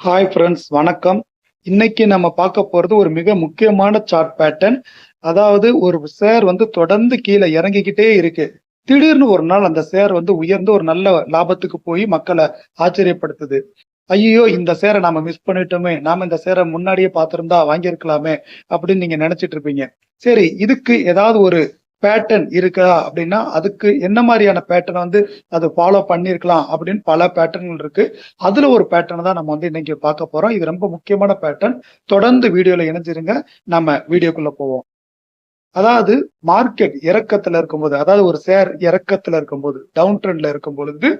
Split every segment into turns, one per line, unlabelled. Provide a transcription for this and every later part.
Hi friends, வணக்கம். இன்னைக்கு நம்ம பார்க்க போறது ஒரு மிக முக்கியமான சார்ட் பேட்டர்ன். அதாவது ஒரு ஷேர் வந்து தொடர்ந்து கீழே இறங்கிக்கிட்டே இருக்கு. திடீர்னு ஒரு நாள் அந்த ஷேர் வந்து உயர்ந்து ஒரு நல்ல லாபத்துக்கு போய் மக்களை ஆச்சரியப்படுத்துது. ஐயோ, இந்த ஷேரை நாம மிஸ் பண்ணிட்டோமே, நாம இந்த ஷேரை முன்னாடியே பார்த்திருந்தா வாங்கியிருக்கலாமே அப்படின்னு நீங்க நினைச்சிட்டு இருப்பீங்க. சரி, இதுக்கு ஏதாவது ஒரு பேட்டர்ன் இருக்கா அப்படின்னா அதுக்கு என்ன மாதிரியான பேட்டர்ன் வந்து அது ஃபாலோ பண்ணியிருக்கலாம் அப்படின்னு பல பேட்டர்ன்கள் இருக்கு. அதுல ஒரு பேட்டர்ன் தான் நம்ம வந்து இன்னைக்கு பார்க்க போறோம். இது ரொம்ப முக்கியமான பேட்டர்ன். தொடர்ந்து வீடியோல இணைஞ்சிருங்க. நம்ம வீடியோக்குள்ள போவோம். அதாவது மார்க்கெட் இறக்கத்துல இருக்கும்போது, அதாவது ஒரு ஷேர் இறக்கத்துல இருக்கும்போது, டவுன் ட்ரெண்ட்ல இருக்கும் பொழுது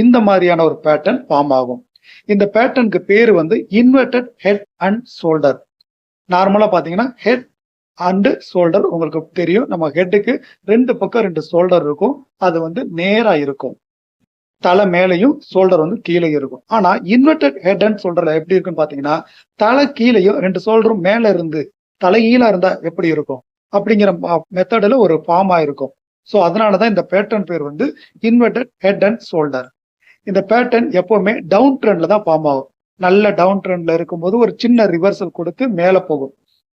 இந்த மாதிரியான ஒரு பேட்டர்ன் ஃபார்ம் ஆகும். இந்த பேட்டர்னுக்கு பேரு வந்து இன்வெர்டட் ஹெட் அண்ட் ஷோல்டர். நார்மலா பாத்தீங்கன்னா ஹெட் அண்ட் ஷோல்டர் உங்களுக்கு தெரியும். நம்ம ஹெட்டுக்கு ரெண்டு பக்கம் ரெண்டு ஷோல்டர் இருக்கும். அது வந்து நேரா இருக்கும். தலை மேலையும் ஷோல்டர் வந்து கீழே இருக்கும். ஆனா இன்வெர்டட் ஹெட் அண்ட் ஷோல்டர்ல எப்படி இருக்குன்னு பாத்தீங்கன்னா, தலை கீழையும் ரெண்டு ஷோல்டரும் மேல இருந்து தலைகீழா இருந்தா எப்படி இருக்கும் அப்படிங்கிற மெத்தட்ல ஒரு ஃபார்ம் ஆயிருக்கும். ஸோ அதனாலதான் இந்த பேட்டர்ன் பேர் வந்து இன்வெர்டட் ஹெட் அண்ட் ஷோல்டர். இந்த பேட்டர்ன் எப்பவுமே டவுன் ட்ரெண்ட்ல தான் ஃபார்ம் ஆகும். நல்ல டவுன் ட்ரெண்ட்ல இருக்கும்போது ஒரு சின்ன ரிவர்சல் கொடுத்து மேல போகும்.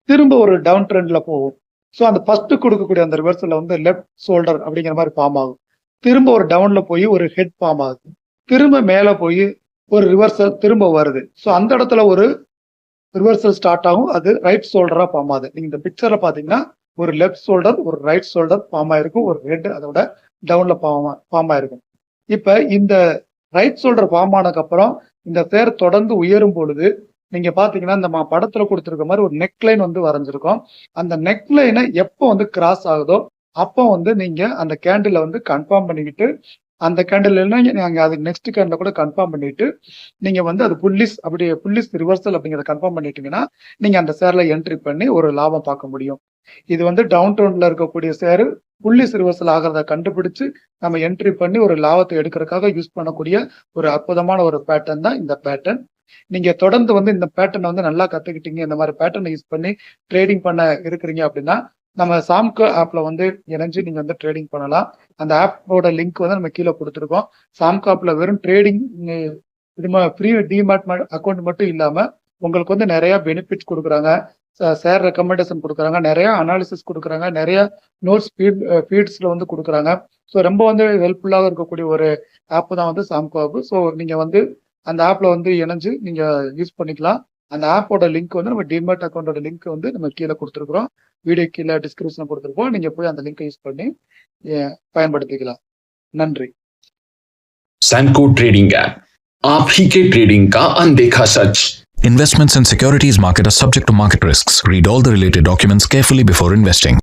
திரும்ப ஒரு டவுன் ட்ரெண்ட்ல போகும். ஸோ அந்த ஃபர்ஸ்ட் கொடுக்கக்கூடிய அந்த ரிவர்சல்ல வந்து லெஃப்ட் ஷோல்டர் அப்படிங்கிற மாதிரி ஃபார்ம் ஆகும். திரும்ப ஒரு டவுன்ல போய் ஒரு ஹெட் ஃபார்ம் ஆகுது. திரும்ப மேல போய் ஒரு ரிவர்சல் திரும்ப வருது. ஸோ அந்த இடத்துல ஒரு ரிவர்சல் ஸ்டார்ட் ஆகும். அது ரைட் ஷோல்டரா ஃபார்ம் ஆகுது. நீங்க இந்த பிக்சர்ல பாத்தீங்கன்னா ஒரு லெஃப்ட் ஷோல்டர் ஒரு ரைட் ஷோல்டர் ஃபார்ம் ஆயிருக்கும். ஒரு ஹெட் அதோட டவுன்ல ஃபார்ம் ஆயிருக்கும். இப்ப இந்த ரைட் ஷோல்டர் ஃபார்ம் ஆனதுக்கு அப்புறம் இந்த ஷேர் தொடர்ந்து உயரும் பொழுது நீங்க பாத்தீங்கன்னா இந்த படத்துல கொடுத்திருக்க மாதிரி ஒரு நெக் லைன் வந்து வரைஞ்சிருக்கோம். அந்த நெக் லைனை எப்போ வந்து கிராஸ் ஆகுதோ அப்போ வந்து நீங்க அந்த கேண்டில வந்து கன்ஃபார்ம் பண்ணிக்கிட்டு, அந்த கேண்டில் நீங்க அது நெக்ஸ்ட் கேண்டில் கூட கன்ஃபார்ம் பண்ணிட்டு நீங்க வந்து அது புல்லிஸ் ரிவர்சல் அப்படிங்கிறத கன்ஃபார்ம் பண்ணிட்டீங்கன்னா நீங்க அந்த ஷேர்ல என்ட்ரி பண்ணி ஒரு லாபம் பார்க்க முடியும். இது வந்து டவுன் ட்ரெண்ட்ல இருக்கக்கூடிய ஷேர் புல்லிஸ் ரிவர்சல் ஆகிறத கண்டுபிடிச்சு நம்ம என்ட்ரி பண்ணி ஒரு லாபத்தை எடுக்கிறதுக்காக யூஸ் பண்ணக்கூடிய ஒரு அற்புதமான ஒரு பேட்டர்ன் தான் இந்த பேட்டர்ன். நீங்க தொடர்ந்து வந்து இந்த பேட்டர்னை வந்து நல்லா கத்துக்கிட்டீங்க, இந்த மாதிரி பேட்டர்னை யூஸ் பண்ணி ட்ரேடிங் பண்ண இருக்கிறீங்க அப்படின்னா நம்ம சாம்கோ ஆப்ல வந்து இணைஞ்சு நீங்க வந்து ட்ரேடிங் பண்ணலாம். அந்த ஆப்போட லிங்க் வந்து நம்ம கீழே கொடுத்துருக்கோம். சாம்கோ ஆப்ல வெறும் ட்ரேடிங் இது ஃப்ரீ டிமார்ட் அக்கௌண்ட் மட்டும் இல்லாம உங்களுக்கு வந்து நிறைய பெனிஃபிட்ஸ் கொடுக்குறாங்க. ஷேர் ரெக்கமெண்டேஷன் கொடுக்குறாங்க, நிறைய அனாலிசிஸ் கொடுக்குறாங்க, நிறைய நோட்ஸ் ஃபீட்ஸ்ல வந்து கொடுக்குறாங்க. ஸோ ரொம்ப வந்து ஹெல்ப்ஃபுல்லாக இருக்கக்கூடிய ஒரு ஆப் தான் வந்து சாம்கோ ஆப். ஸோ நீங்க வந்து அந்த ஆப்ல வந்து இணைஞ்சு நீங்க யூஸ் பண்ணிக்கலாம். அந்த ஆப்போட லிங்க் வந்து நம்ம டிமார்ட் அக்கௌண்டோட லிங்க் வந்து நம்ம கீழே கொடுத்துருக்குறோம். வீடியோ கீழே டிஸ்கிரிப்ஷன் கொடுத்துருப்போம். நீங்க போய் அந்த லிங்கை யூஸ் பண்ணி பயன்படுத்திக்கலாம். நன்றி.
सैनको ट्रेडिंग ऐप, आप ही के ट्रेडिंग का अनदेखा सच.
Investments in securities market are subject to market risks. Read all the related documents carefully before investing.